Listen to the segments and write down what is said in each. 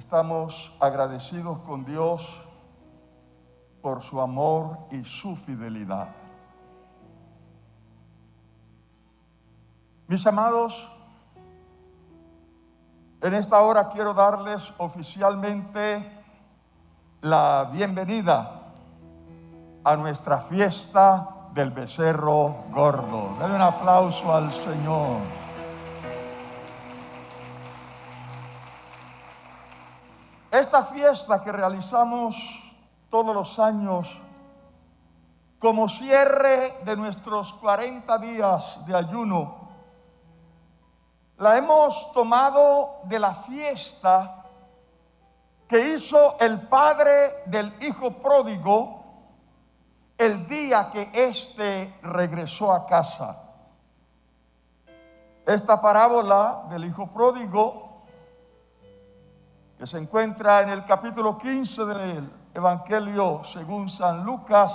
Estamos agradecidos con Dios por su amor y su fidelidad. Mis amados, en esta hora quiero darles oficialmente la bienvenida a nuestra fiesta del becerro gordo. Denle un aplauso al Señor. Esta fiesta que realizamos todos los años como cierre de nuestros 40 días de ayuno, la hemos tomado de la fiesta que hizo el padre del hijo pródigo el día que éste regresó a casa. Esta parábola del hijo pródigo, que se encuentra en el capítulo 15 del Evangelio según San Lucas,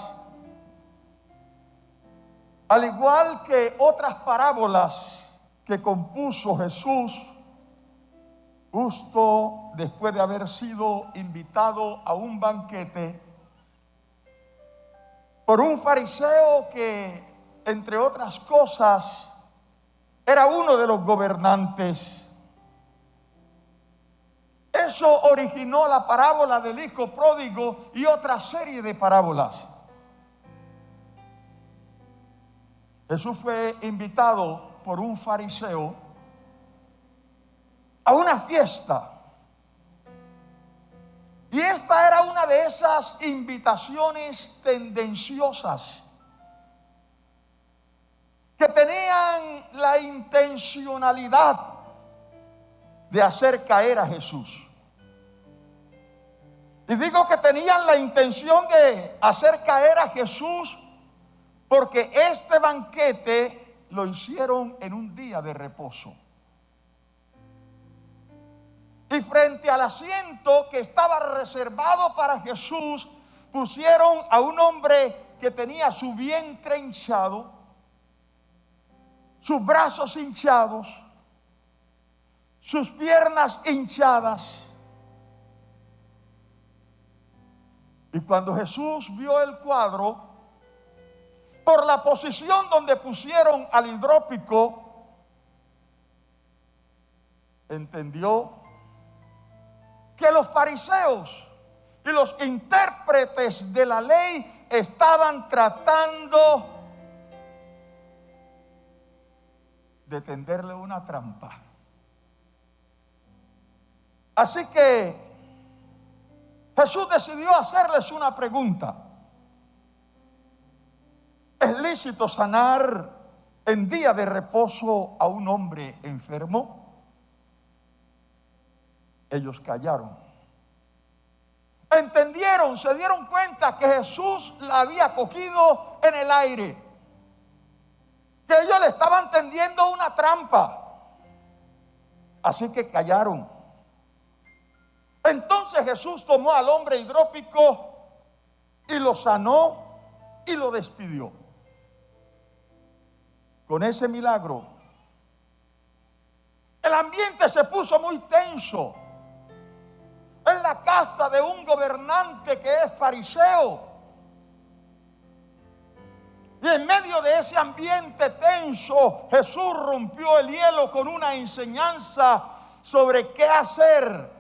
al igual que otras parábolas que compuso Jesús justo después de haber sido invitado a un banquete por un fariseo que, entre otras cosas, era uno de los gobernantes. Eso originó la parábola del hijo pródigo y otra serie de parábolas. Jesús fue invitado por un fariseo a una fiesta. Y esta era una de esas invitaciones tendenciosas que tenían la intencionalidad de hacer caer a Jesús. Y digo que tenían la intención de hacer caer a Jesús porque este banquete lo hicieron en un día de reposo. Y frente al asiento que estaba reservado para Jesús, pusieron a un hombre que tenía su vientre hinchado, sus brazos hinchados, sus piernas hinchadas. Y cuando Jesús vio el cuadro, por la posición donde pusieron al hidrópico, entendió que los fariseos y los intérpretes de la ley estaban tratando de tenderle una trampa. Así que Jesús decidió hacerles una pregunta. ¿Es lícito sanar en día de reposo a un hombre enfermo? Ellos callaron. Entendieron, se dieron cuenta que Jesús la había cogido en el aire, que ellos le estaban tendiendo una trampa. Así que callaron. Entonces Jesús tomó al hombre hidrópico y lo sanó y lo despidió. Con ese milagro, el ambiente se puso muy tenso en la casa de un gobernante que es fariseo. Y en medio de ese ambiente tenso, Jesús rompió el hielo con una enseñanza sobre qué hacer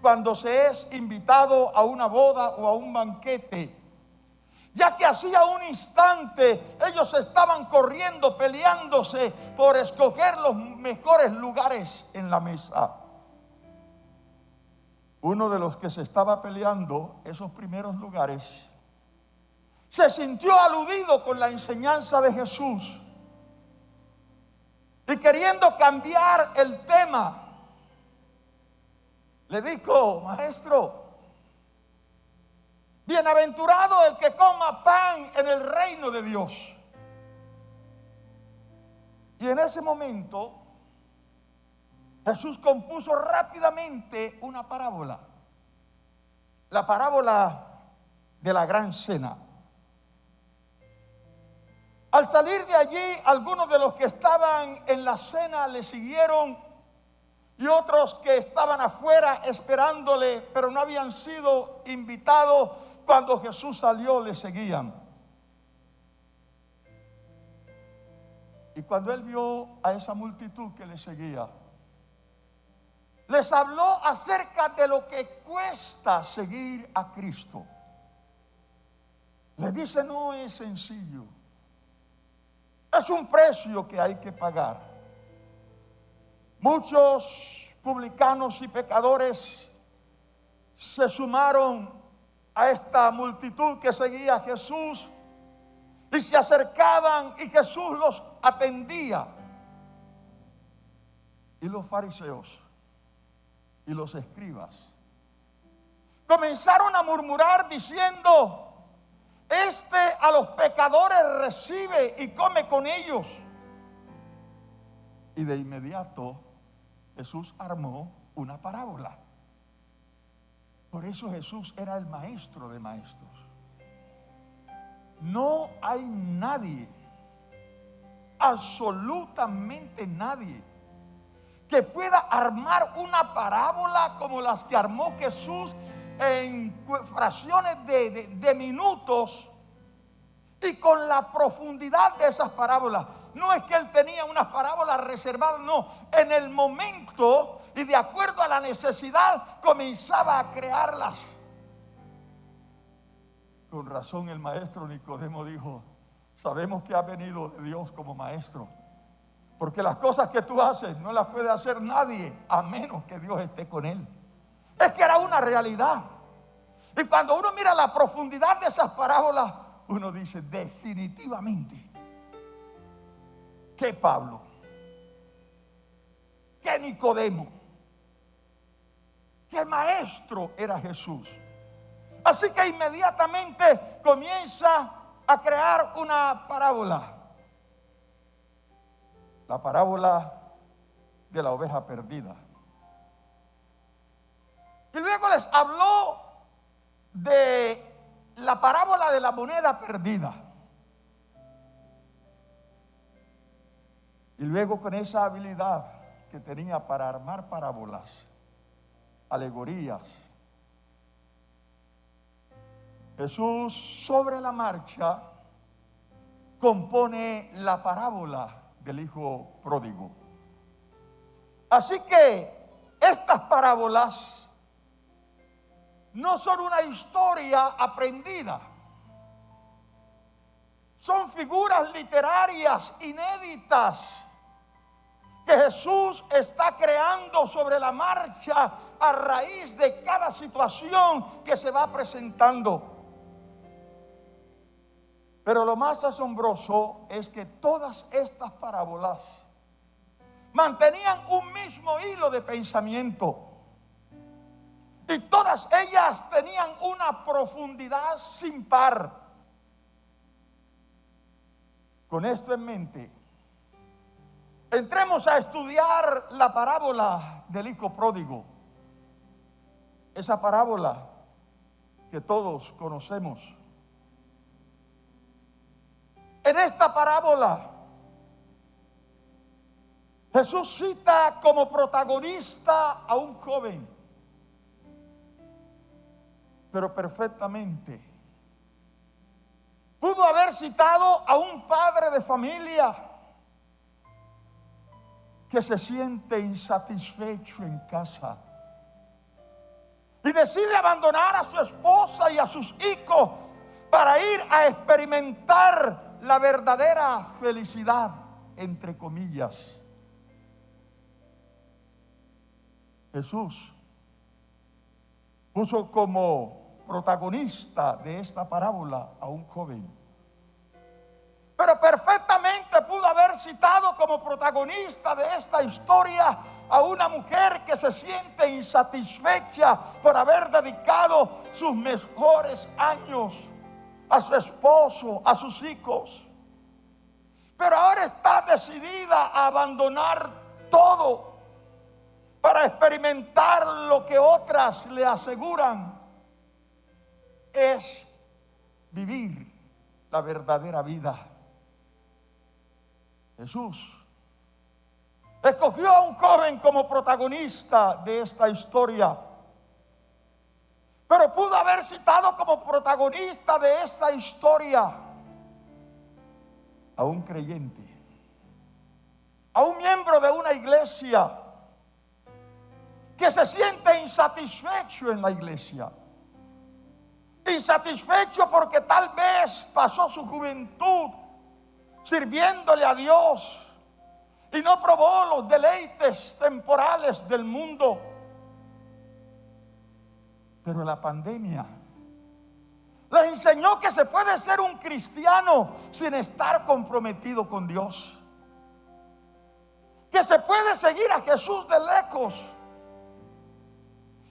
cuando se es invitado a una boda o a un banquete. Ya que hacía un instante ellos estaban corriendo, peleándose por escoger los mejores lugares en la mesa. Uno de los que se estaba peleando esos primeros lugares se sintió aludido con la enseñanza de Jesús y queriendo cambiar el tema, le dijo: maestro, bienaventurado el que coma pan en el reino de Dios. Y en ese momento Jesús compuso rápidamente una parábola, la parábola de la gran cena. Al salir de allí, algunos de los que estaban en la cena le siguieron y otros que estaban afuera esperándole, pero no habían sido invitados. Cuando Jesús salió, le seguían. Y cuando él vio a esa multitud que le seguía, les habló acerca de lo que cuesta seguir a Cristo. Les dice, no es sencillo. Es un precio que hay que pagar. Muchos publicanos y pecadores se sumaron a esta multitud que seguía a Jesús y se acercaban y Jesús los atendía. Y los fariseos y los escribas comenzaron a murmurar diciendo, este a los pecadores recibe y come con ellos. Y de inmediato Jesús armó una parábola. Por eso Jesús era el maestro de maestros. No hay nadie, absolutamente nadie, que pueda armar una parábola como las que armó Jesús en fracciones de minutos y con la profundidad de esas parábolas. No es que él tenía unas parábolas reservadas, no. En el momento y de acuerdo a la necesidad comenzaba a crearlas. Con razón el maestro Nicodemo dijo, sabemos que ha venido de Dios como maestro, porque las cosas que tú haces no las puede hacer nadie a menos que Dios esté con él. Es que era una realidad. Y cuando uno mira la profundidad de esas parábolas, uno dice definitivamente que Pablo, que Nicodemo, que maestro era Jesús. Así que inmediatamente comienza a crear una parábola. La parábola de la oveja perdida. Y luego les habló de la parábola de la moneda perdida. Y luego con esa habilidad que tenía para armar parábolas, alegorías, Jesús sobre la marcha compone la parábola del hijo pródigo. Así que estas parábolas no son una historia aprendida. Son figuras literarias inéditas que Jesús está creando sobre la marcha a raíz de cada situación que se va presentando. Pero lo más asombroso es que todas estas parábolas mantenían un mismo hilo de pensamiento. Y todas ellas tenían una profundidad sin par. Con esto en mente, entremos a estudiar la parábola del hijo pródigo. Esa parábola que todos conocemos. En esta parábola, Jesús cita como protagonista a un joven, pero perfectamente pudo haber citado a un padre de familia que se siente insatisfecho en casa y decide abandonar a su esposa y a sus hijos para ir a experimentar la verdadera felicidad, entre comillas. Jesús puso como protagonista de esta parábola a un joven, pero perfectamente pudo haber citado como protagonista de esta historia a una mujer que se siente insatisfecha por haber dedicado sus mejores años a su esposo, a sus hijos, pero ahora está decidida a abandonar todo para experimentar lo que otras le aseguran es vivir la verdadera vida. Jesús Escogió a un joven como protagonista de esta historia. Pero pudo haber citado como protagonista de esta historia a un creyente, a un miembro de una iglesia que se siente insatisfecho en la iglesia. Insatisfecho porque tal vez pasó su juventud sirviéndole a Dios y no probó los deleites temporales del mundo. Pero la pandemia le enseñó que se puede ser un cristiano sin estar comprometido con Dios. Que se puede seguir a Jesús de lejos.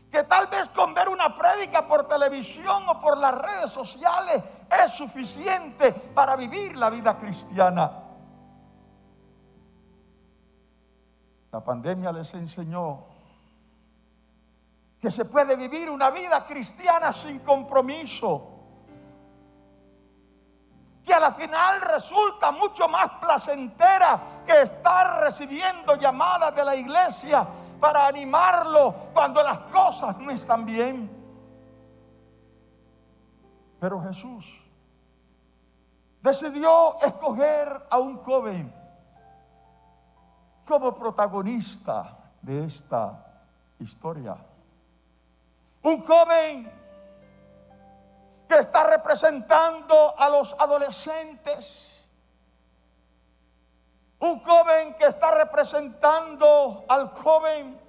Que tal vez con ver una prédica por televisión o por las redes sociales es suficiente para vivir la vida cristiana. La pandemia les enseñó que se puede vivir una vida cristiana sin compromiso, que a la final resulta mucho más placentera que estar recibiendo llamadas de la iglesia para animarlo cuando las cosas no están bien. Pero Jesús decidió escoger a un joven como protagonista de esta historia. Un joven que está representando a los adolescentes. Un joven que está representando al joven.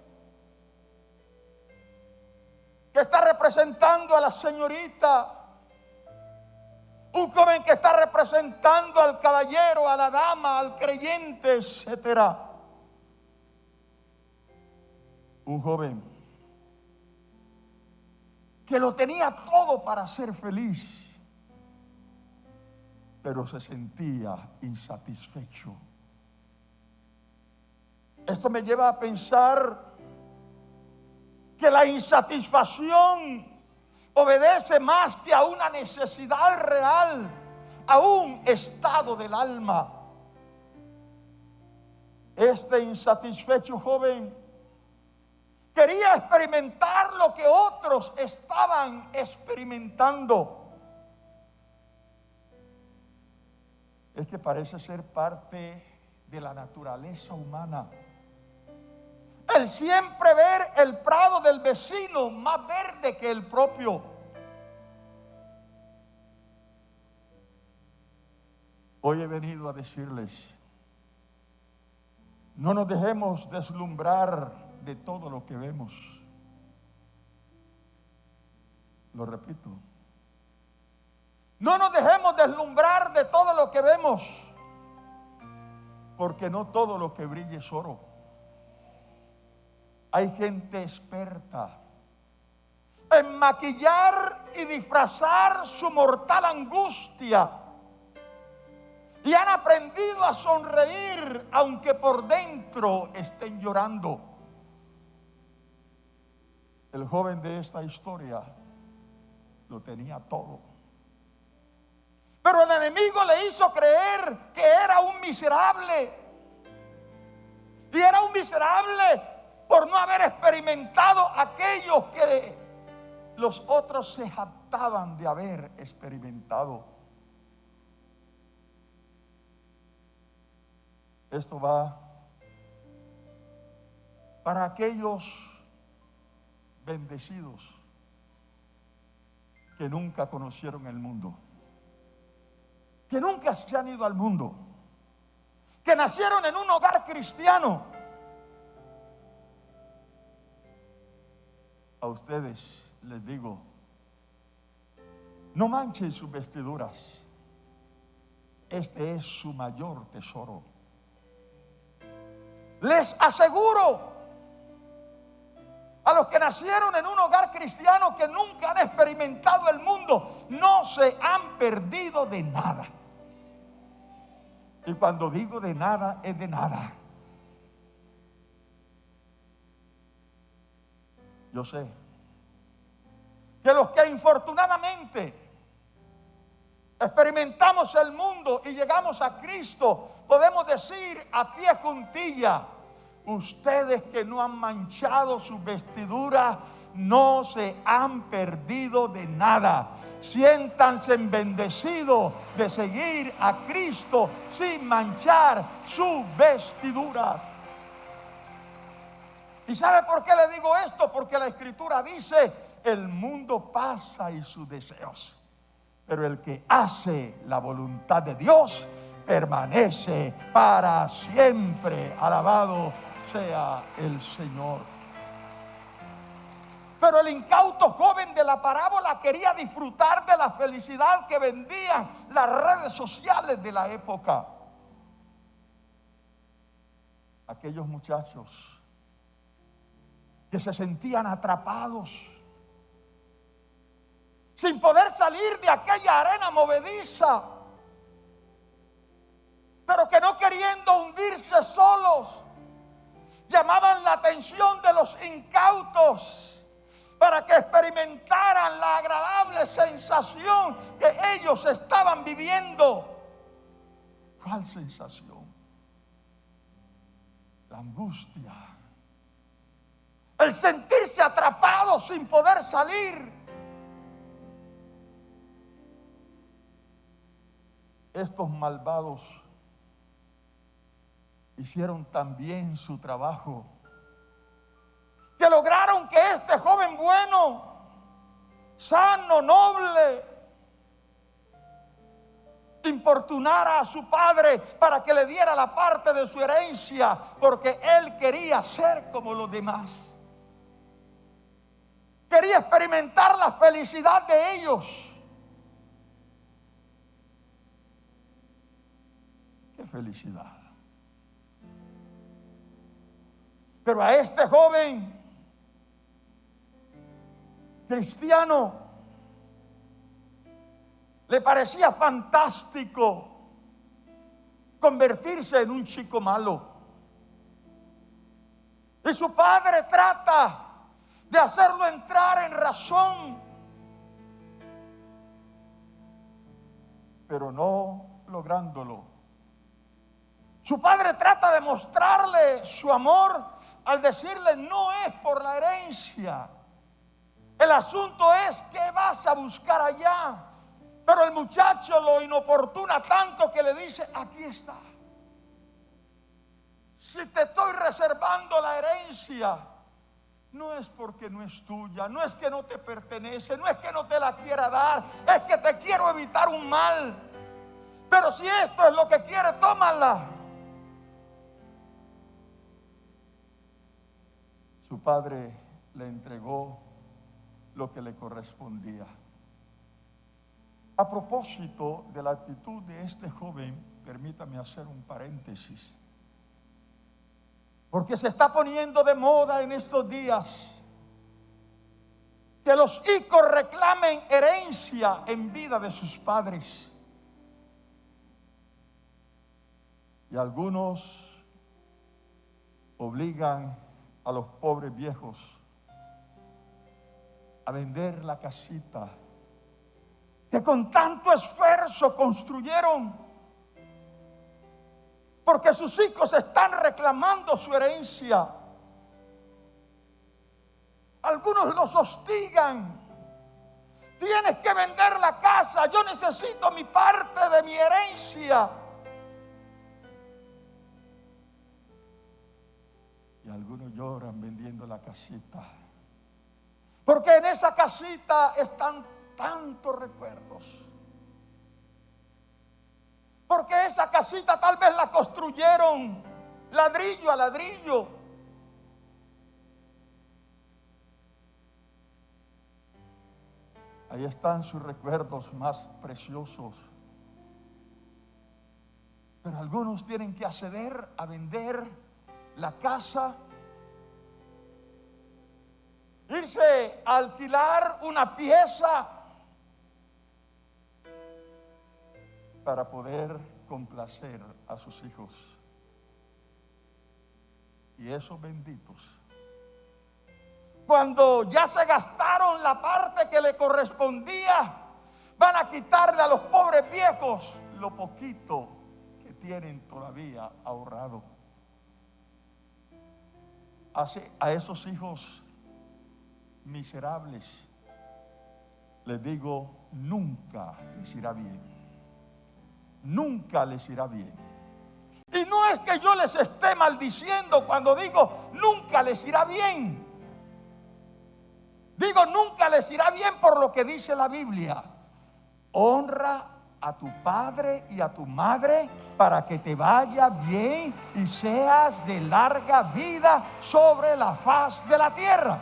Que está representando a la señorita. Un joven que está representando al caballero, a la dama, al creyente, etc. Un joven que lo tenía todo para ser feliz, pero se sentía insatisfecho. Esto me lleva a pensar que la insatisfacción obedece más que a una necesidad real, a un estado del alma. Este insatisfecho joven quería experimentar lo que otros estaban experimentando. Es que parece ser parte de la naturaleza humana. El siempre ver el prado del vecino más verde que el propio. Hoy he venido a decirles, no nos dejemos deslumbrar de todo lo que vemos. Lo repito. No nos dejemos deslumbrar de todo lo que vemos, porque no todo lo que brilla es oro. Hay gente experta en maquillar y disfrazar su mortal angustia y han aprendido a sonreír aunque por dentro estén llorando. El joven de esta historia lo tenía todo. Pero el enemigo le hizo creer que era un miserable. Y era un miserable por no haber experimentado aquello que los otros se jactaban de haber experimentado. Esto va para aquellos bendecidos que nunca conocieron el mundo, que nunca se han ido al mundo, que nacieron en un hogar cristiano. A ustedes les digo, no manchen sus vestiduras. Este es su mayor tesoro. Les aseguro, a los que nacieron en un hogar cristiano que nunca han experimentado el mundo, no se han perdido de nada. Y cuando digo de nada, es de nada. Yo sé que los que infortunadamente experimentamos el mundo y llegamos a Cristo, podemos decir a pie juntilla, ustedes que no han manchado sus vestiduras, no se han perdido de nada. Siéntanse bendecidos de seguir a Cristo sin manchar su vestidura. ¿Y sabe por qué le digo esto? Porque la Escritura dice: el mundo pasa y sus deseos, pero el que hace la voluntad de Dios permanece para siempre. Alabado sea el Señor. Pero el incauto joven de la parábola quería disfrutar de la felicidad que vendían las redes sociales de la época. Aquellos muchachos que se sentían atrapados, sin poder salir de aquella arena movediza, pero que no queriendo hundirse solos, llamaban la atención de los incautos para que experimentaran la agradable sensación que ellos estaban viviendo. ¿Cuál sensación? La angustia, el sentirse atrapados sin poder salir. Estos malvados hicieron también su trabajo, que lograron que este joven bueno, sano, noble, importunara a su padre para que le diera la parte de su herencia, porque él quería ser como los demás. Quería experimentar la felicidad de ellos. ¡Qué felicidad! Pero a este joven cristiano le parecía fantástico convertirse en un chico malo. Y su padre trata de hacerlo entrar en razón, pero no lográndolo. Su padre trata de mostrarle su amor al decirle: no es por la herencia, el asunto es qué vas a buscar allá. Pero el muchacho lo inoportuna tanto que le dice: aquí está. Si te estoy reservando la herencia, no es porque no es tuya, no es que no te pertenece, no es que no te la quiera dar, es que te quiero evitar un mal. Pero si esto es lo que quiere, tómala. Su padre le entregó lo que le correspondía. A propósito de la actitud de este joven, permítame hacer un paréntesis, porque se está poniendo de moda en estos días que los hijos reclamen herencia en vida de sus padres. Y algunos obligan a los pobres viejos a vender la casita que con tanto esfuerzo construyeron, porque sus hijos están reclamando su herencia. Algunos los hostigan: tienes que vender la casa, yo necesito mi parte de mi herencia. Y algunos lloran vendiendo la casita, porque en esa casita están tantos recuerdos, porque esa casita tal vez la construyeron ladrillo a ladrillo. Ahí están sus recuerdos más preciosos. Pero algunos tienen que acceder a vender la casa, irse a alquilar una pieza para poder complacer a sus hijos. Y esos benditos, cuando ya se gastaron la parte que le correspondía, van a quitarle a los pobres viejos lo poquito que tienen todavía ahorrado. a esos hijos miserables les digo, nunca les irá bien. Nunca les irá bien. Y no es que yo les esté maldiciendo cuando digo, nunca les irá bien. Digo, nunca les irá bien por lo que dice la Biblia. Honra a tu padre y a tu madre para que te vaya bien y seas de larga vida sobre la faz de la tierra.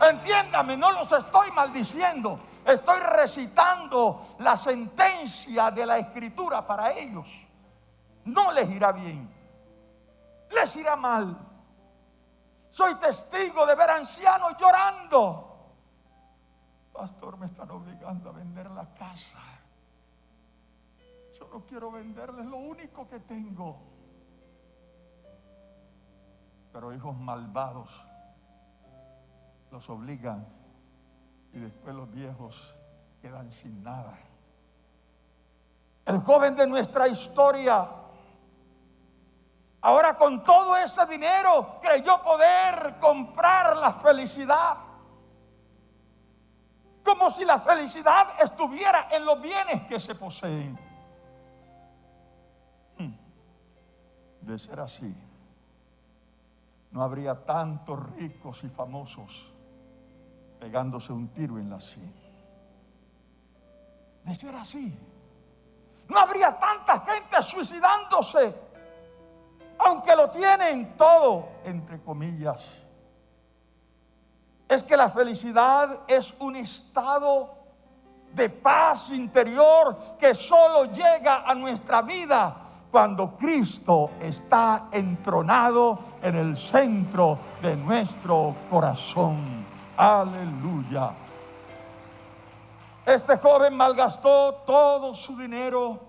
Entiéndame, no los estoy maldiciendo. Estoy recitando la sentencia de la Escritura para ellos. No les irá bien, les irá mal. Soy testigo de ver ancianos llorando. Pastor, me están obligando a vender la casa. Yo no quiero venderles lo único que tengo. Pero hijos malvados los obligan y después los viejos quedan sin nada. El joven de nuestra historia, ahora con todo ese dinero, creyó poder comprar la felicidad. Como si la felicidad estuviera en los bienes que se poseen. De ser así, no habría tantos ricos y famosos pegándose un tiro en la sien. De ser así, no habría tanta gente suicidándose, aunque lo tienen todo, entre comillas. Es que la felicidad es un estado de paz interior que solo llega a nuestra vida cuando Cristo está entronado en el centro de nuestro corazón. Aleluya. Este joven malgastó todo su dinero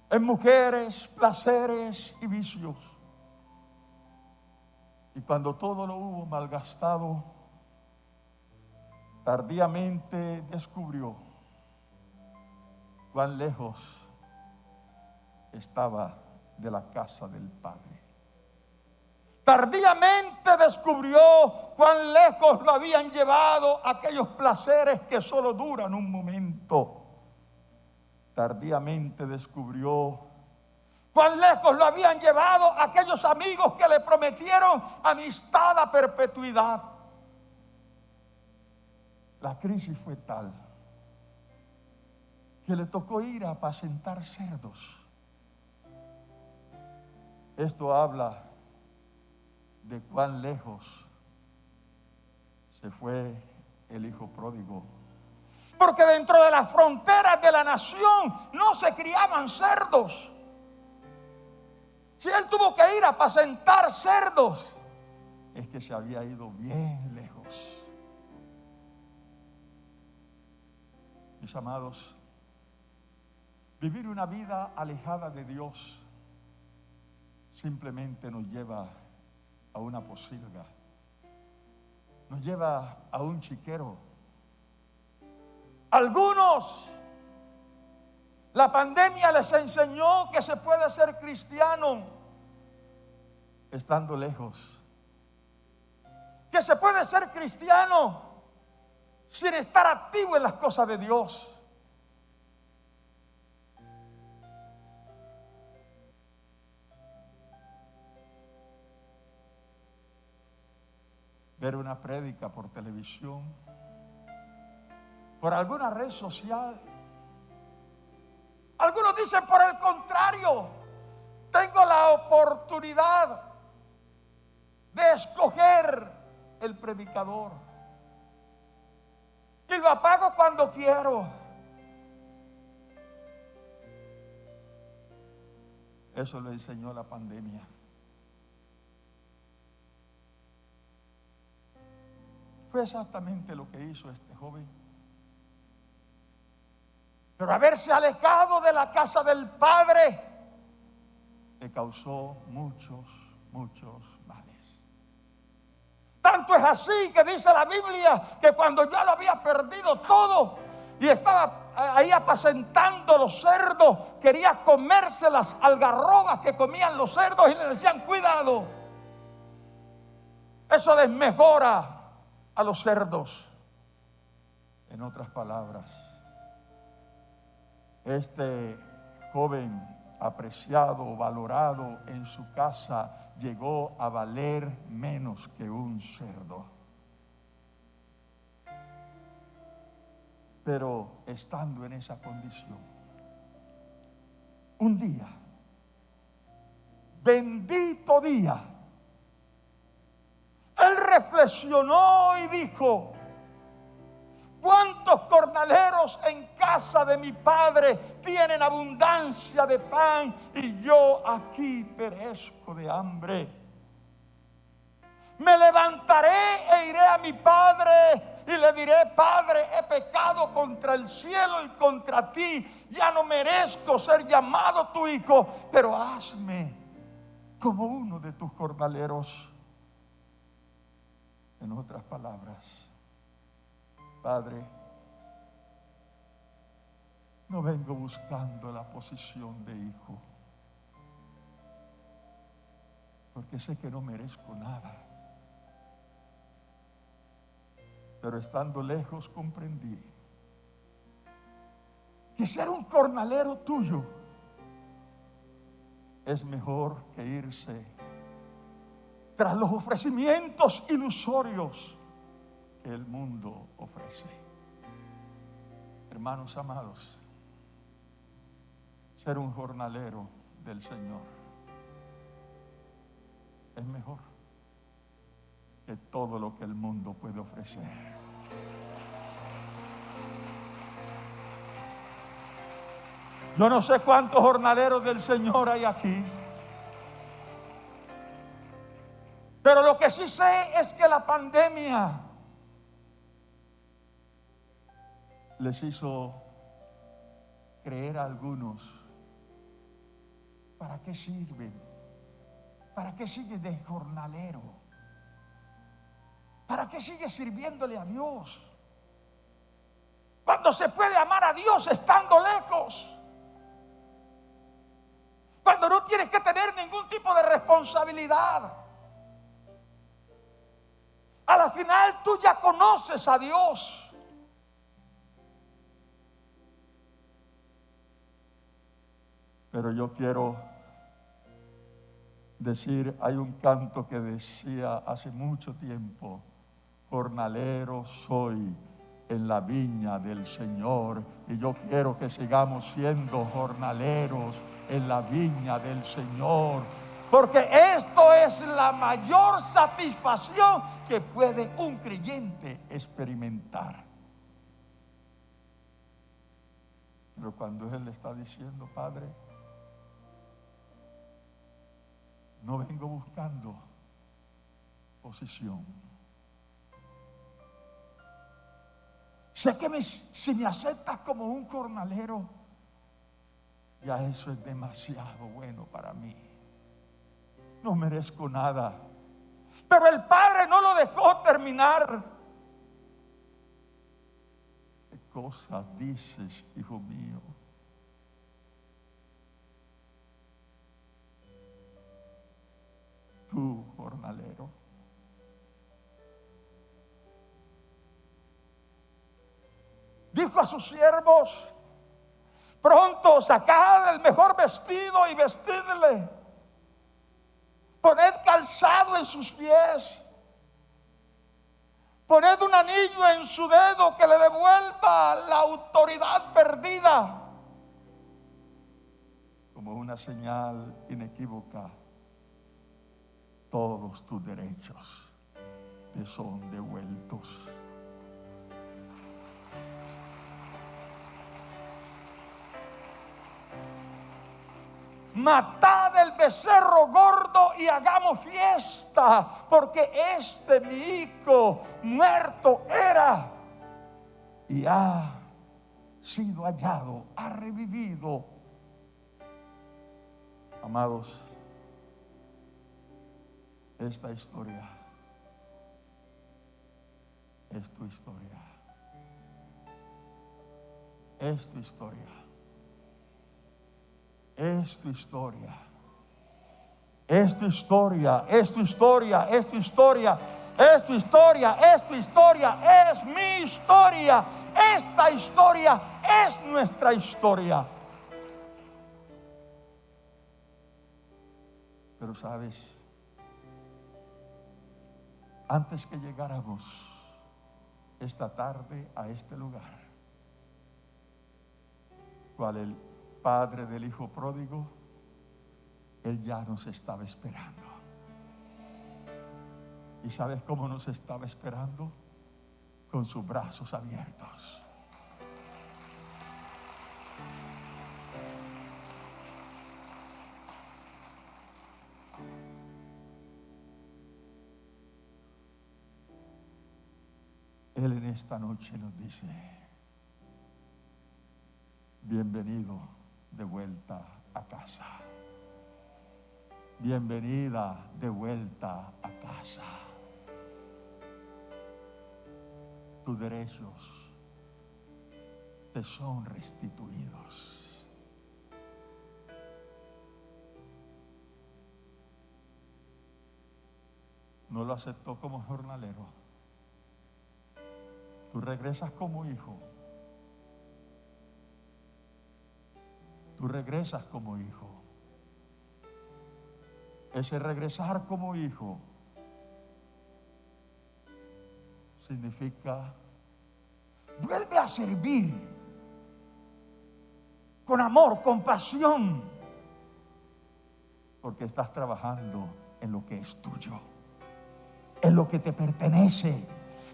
en mujeres, placeres y vicios. Y cuando todo lo hubo malgastado, tardíamente descubrió cuán lejos estaba de la casa del Padre. Tardíamente descubrió cuán lejos lo habían llevado aquellos placeres que solo duran un momento. Tardíamente descubrió cuán lejos lo habían llevado aquellos amigos que le prometieron amistad a perpetuidad. La crisis fue tal que le tocó ir a apacentar cerdos. Esto habla de cuán lejos se fue el hijo pródigo. Porque dentro de las fronteras de la nación no se criaban cerdos. Si él tuvo que ir a apacentar cerdos, es que se había ido bien lejos. Mis amados, vivir una vida alejada de Dios simplemente nos lleva a una posilga, nos lleva a un chiquero. Algunos, la pandemia les enseñó que se puede ser cristiano estando lejos, que se puede ser cristiano sin estar activo en las cosas de Dios. Ver una prédica por televisión, por alguna red social. Algunos dicen por el contrario, tengo la oportunidad de escoger el predicador y lo apago cuando quiero. Eso le enseñó la pandemia. Fue exactamente lo que hizo este joven. Pero haberse alejado de la casa del Padre le causó muchos males. Tanto es así que dice la Biblia que cuando ya lo había perdido todo y estaba ahí apacentando los cerdos, quería comerse las algarrobas que comían los cerdos y le decían: cuidado. Eso desmejora a los cerdos. En otras palabras, este joven apreciado, valorado en su casa, llegó a valer menos que un cerdo. Pero estando en esa condición, un día, bendito día, él reflexionó y dijo: ¿cuántos jornaleros en casa de mi padre tienen abundancia de pan y yo aquí perezco de hambre? Me levantaré e iré a mi padre y le diré: Padre, he pecado contra el cielo y contra ti, ya no merezco ser llamado tu hijo, pero hazme como uno de tus jornaleros. En otras palabras, Padre, no vengo buscando la posición de hijo, porque sé que no merezco nada. Pero estando lejos comprendí que ser un jornalero tuyo es mejor que irse tras los ofrecimientos ilusorios que el mundo ofrece. Hermanos amados, ser un jornalero del Señor es mejor que todo lo que el mundo puede ofrecer. Yo no sé cuántos jornaleros del Señor hay aquí, pero lo que sí sé es que la pandemia les hizo creer a algunos: ¿para qué sirven? ¿Para qué sigues de jornalero? ¿Para qué sigues sirviéndole a Dios? Cuando se puede amar a Dios estando lejos. Cuando no tienes que tener ningún tipo de responsabilidad. A la final tú ya conoces a Dios. Pero yo quiero decir, hay un canto que decía hace mucho tiempo: jornalero soy en la viña del Señor. Y yo quiero que sigamos siendo jornaleros en la viña del Señor, porque esto es la mayor satisfacción que puede un creyente experimentar. Pero cuando Él le está diciendo: Padre, no vengo buscando posición. Sé que si me aceptas como un jornalero, ya eso es demasiado bueno para mí. No merezco nada. Pero el Padre no lo dejó terminar. ¿Qué cosas dices, hijo mío? Tú, jornalero. Dijo a sus siervos: pronto sacad el mejor vestido y vestidle. Poned calzado en sus pies. Poned un anillo en su dedo que le devuelva la autoridad perdida. Como una señal inequívoca, todos tus derechos te son devueltos. Matad el becerro gordo y hagamos fiesta, porque mi hijo muerto era y ha sido hallado, ha revivido. Amados, esta historia es tu historia. Es tu historia. Es tu historia. Es tu historia. Es tu historia. Es tu historia. Es tu historia, es tu historia, es mi historia. Esta historia es nuestra historia. Pero sabes, antes que llegáramos esta tarde a este lugar, cual el padre del hijo pródigo, él ya nos estaba esperando. ¿Y sabes cómo nos estaba esperando? Con sus brazos abiertos. Él en esta noche nos dice: bienvenido de vuelta a casa. Bienvenida de vuelta a casa. Tus derechos te son restituidos. No lo aceptó como jornalero. Tú regresas como hijo. Tú regresas como hijo. Ese regresar como hijo significa: vuelve a servir con amor, con pasión, porque estás trabajando en lo que es tuyo, en lo que te pertenece.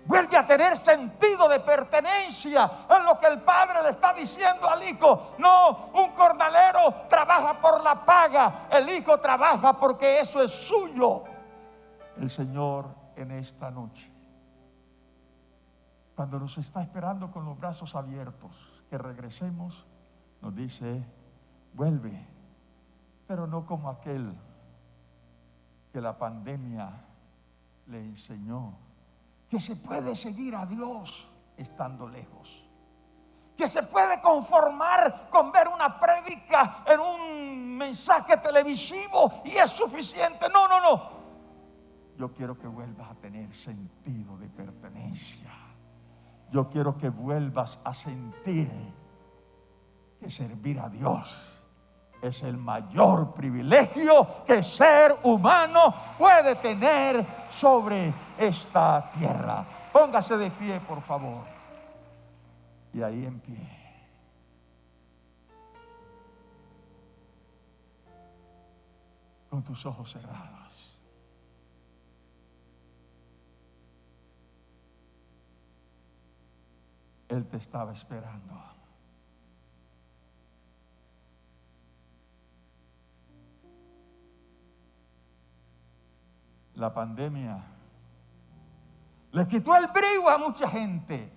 Vuelve a tener sentido de pertenencia en lo que el padre le está diciendo al hijo. No, un jornalero trabaja por la paga, el hijo trabaja porque eso es suyo. El Señor en esta noche, cuando nos está esperando con los brazos abiertos, que regresemos, nos dice: vuelve, pero no como aquel que la pandemia le enseñó que se puede seguir a Dios estando lejos, que se puede conformar con ver una prédica en un mensaje televisivo y es suficiente. No, no, no. Yo quiero que vuelvas a tener sentido de pertenencia. Yo quiero que vuelvas a sentir que servir a Dios es el mayor privilegio que ser humano puede tener sobre esta tierra. Póngase de pie, por favor. Y ahí en pie, con tus ojos cerrados, Él te estaba esperando. La pandemia le quitó el brillo a mucha gente.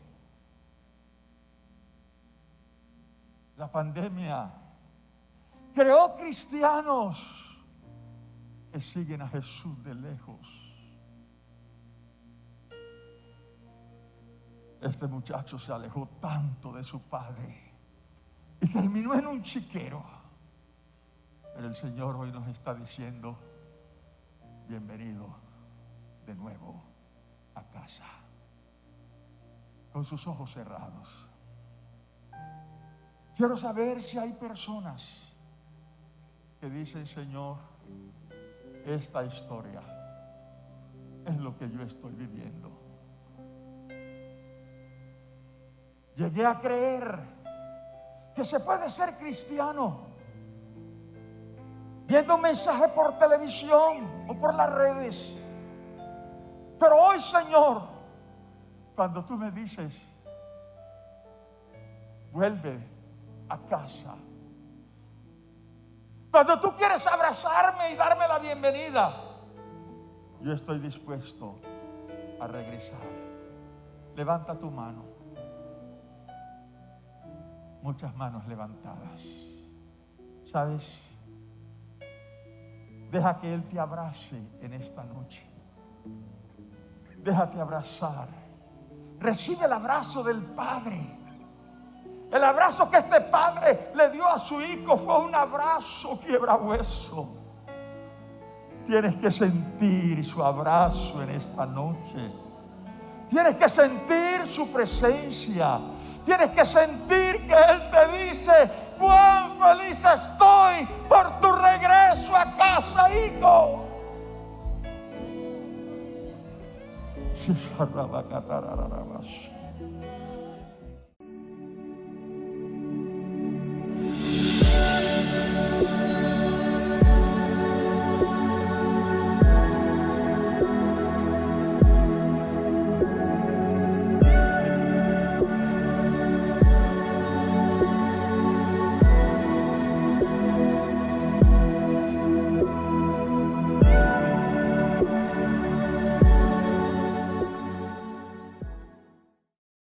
La pandemia creó cristianos que siguen a Jesús de lejos. Este muchacho se alejó tanto de su padre y terminó en un chiquero. Pero el Señor hoy nos está diciendo: bienvenido de nuevo a casa. Con sus ojos cerrados, quiero saber si hay personas que dicen: Señor, esta historia es lo que yo estoy viviendo. Llegué a creer que se puede ser cristiano viendo un mensaje por televisión o por las redes. Pero hoy, Señor, cuando tú me dices: vuelve a casa, cuando tú quieres abrazarme y darme la bienvenida, yo estoy dispuesto a regresar. Levanta tu mano. Muchas manos levantadas. ¿Sabes? Deja que Él te abrace en esta noche. Déjate abrazar. Recibe el abrazo del Padre. El abrazo que este Padre le dio a su hijo fue un abrazo quiebrahueso. Tienes que sentir su abrazo en esta noche. Tienes que sentir su presencia. Tienes que sentir que Él te dice: cuán feliz estoy por tu regreso a casa, hijo.